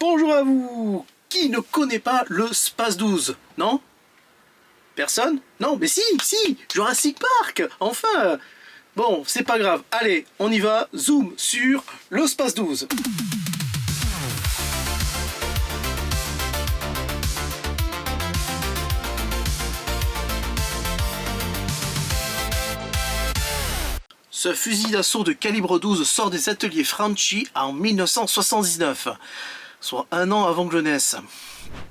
bonjour à vous. Qui ne connaît pas le Space 12? Non? Personne? Non, mais si, Jurassic Park, enfin. Bon, c'est pas grave, allez, on y va, zoom sur le Space 12. Ce fusil d'assaut de calibre 12 sort des ateliers Franchi en 1979, soit un an avant que je naisse.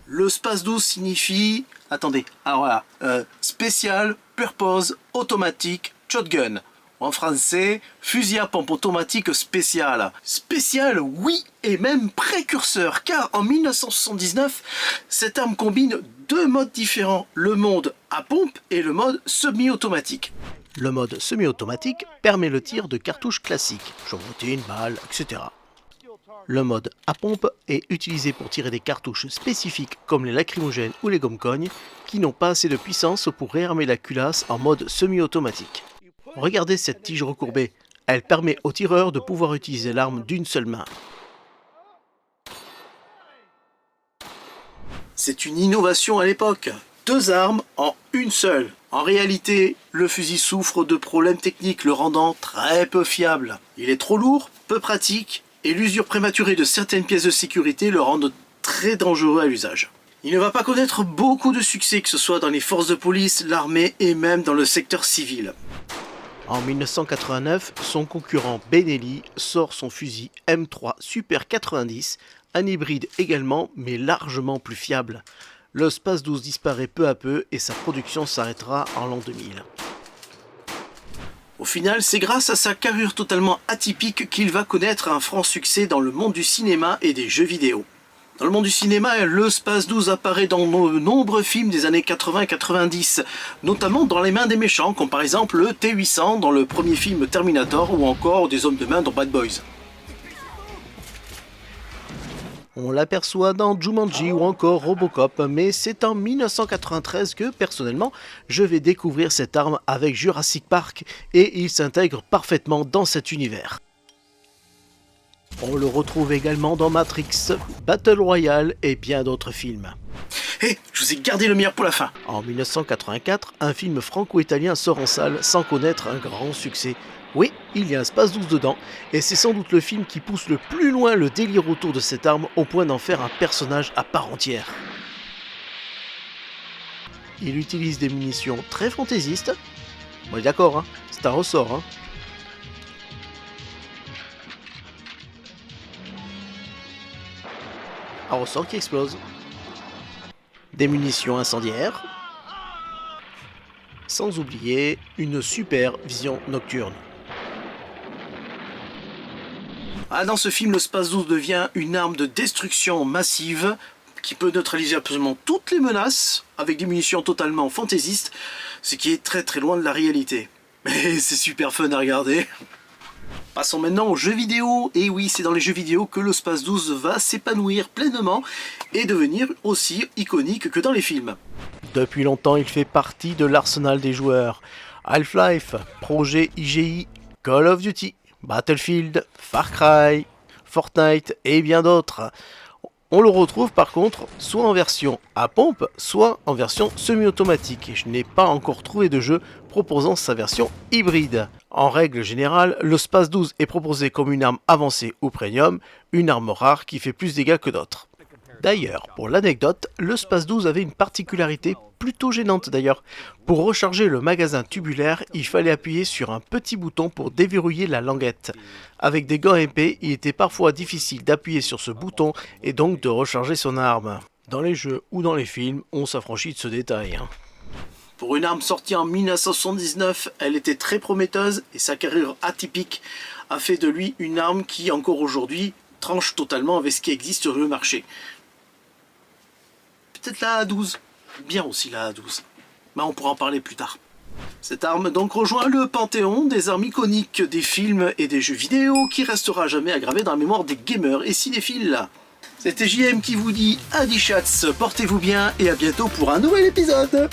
Le Space 12 signifie... Attendez, alors voilà, Special Purpose Automatic Shotgun. En français, fusil à pompe automatique spécial. Spécial, oui, et même précurseur, car en 1979, cette arme combine deux modes différents, le mode à pompe et le mode semi-automatique. Le mode semi-automatique permet le tir de cartouches classiques, chevrotines, balles, etc. Le mode à pompe est utilisé pour tirer des cartouches spécifiques comme les lacrymogènes ou les gommes-cognes qui n'ont pas assez de puissance pour réarmer la culasse en mode semi-automatique. Regardez cette tige recourbée, elle permet au tireur de pouvoir utiliser l'arme d'une seule main. C'est une innovation à l'époque, deux armes en une seule. En réalité, le fusil souffre de problèmes techniques le rendant très peu fiable. Il est trop lourd, peu pratique, et l'usure prématurée de certaines pièces de sécurité le rendent très dangereux à l'usage. Il ne va pas connaître beaucoup de succès, que ce soit dans les forces de police, l'armée et même dans le secteur civil. En 1989, son concurrent Benelli sort son fusil M3 Super 90, un hybride également, mais largement plus fiable. Le Space 12 disparaît peu à peu et sa production s'arrêtera en l'an 2000. Au final, c'est grâce à sa carrure totalement atypique qu'il va connaître un franc succès dans le monde du cinéma et des jeux vidéo. Dans le monde du cinéma, le Space 12 apparaît dans de nombreux films des années 80 et 90, notamment dans les mains des méchants, comme par exemple le T-800 dans le premier film Terminator ou encore des hommes de main dans Bad Boys. On l'aperçoit dans Jumanji ou encore Robocop, mais c'est en 1993 que, personnellement, je vais découvrir cette arme avec Jurassic Park et il s'intègre parfaitement dans cet univers. On le retrouve également dans Matrix, Battle Royale et bien d'autres films. Hé, je vous ai gardé le meilleur pour la fin. En 1984, un film franco-italien sort en salle sans connaître un grand succès. Oui, il y a un Space 12 dedans, et c'est sans doute le film qui pousse le plus loin le délire autour de cette arme au point d'en faire un personnage à part entière. Il utilise des munitions très fantaisistes. On est d'accord, hein, c'est un ressort, hein. Un ressort qui explose. Des munitions incendiaires. Sans oublier une super vision nocturne. Dans ce film, le Space 12 devient une arme de destruction massive qui peut neutraliser absolument toutes les menaces avec des munitions totalement fantaisistes, ce qui est très loin de la réalité. Mais c'est super fun à regarder. Passons maintenant aux jeux vidéo, et oui, c'est dans les jeux vidéo que le Space 12 va s'épanouir pleinement et devenir aussi iconique que dans les films. Depuis longtemps, il fait partie de l'arsenal des joueurs. Half-Life, Projet IGI, Call of Duty, Battlefield, Far Cry, Fortnite et bien d'autres. On le retrouve par contre soit en version à pompe, soit en version semi-automatique. Et je n'ai pas encore trouvé de jeu proposant sa version hybride. En règle générale, le Space 12 est proposé comme une arme avancée ou premium, une arme rare qui fait plus de dégâts que d'autres. D'ailleurs, pour l'anecdote, le Space 12 avait une particularité plutôt gênante d'ailleurs. Pour recharger le magasin tubulaire, il fallait appuyer sur un petit bouton pour déverrouiller la languette. Avec des gants épais, il était parfois difficile d'appuyer sur ce bouton et donc de recharger son arme. Dans les jeux ou dans les films, on s'affranchit de ce détail. Pour une arme sortie en 1979, elle était très prometteuse et sa carrure atypique a fait de lui une arme qui, encore aujourd'hui, tranche totalement avec ce qui existe sur le marché. Peut-être la A12, bien aussi la A12, mais on pourra en parler plus tard. Cette arme donc rejoint le panthéon des armes iconiques des films et des jeux vidéo qui restera jamais à graver dans la mémoire des gamers et cinéphiles. C'était JM qui vous dit adieu chats, portez-vous bien et à bientôt pour un nouvel épisode.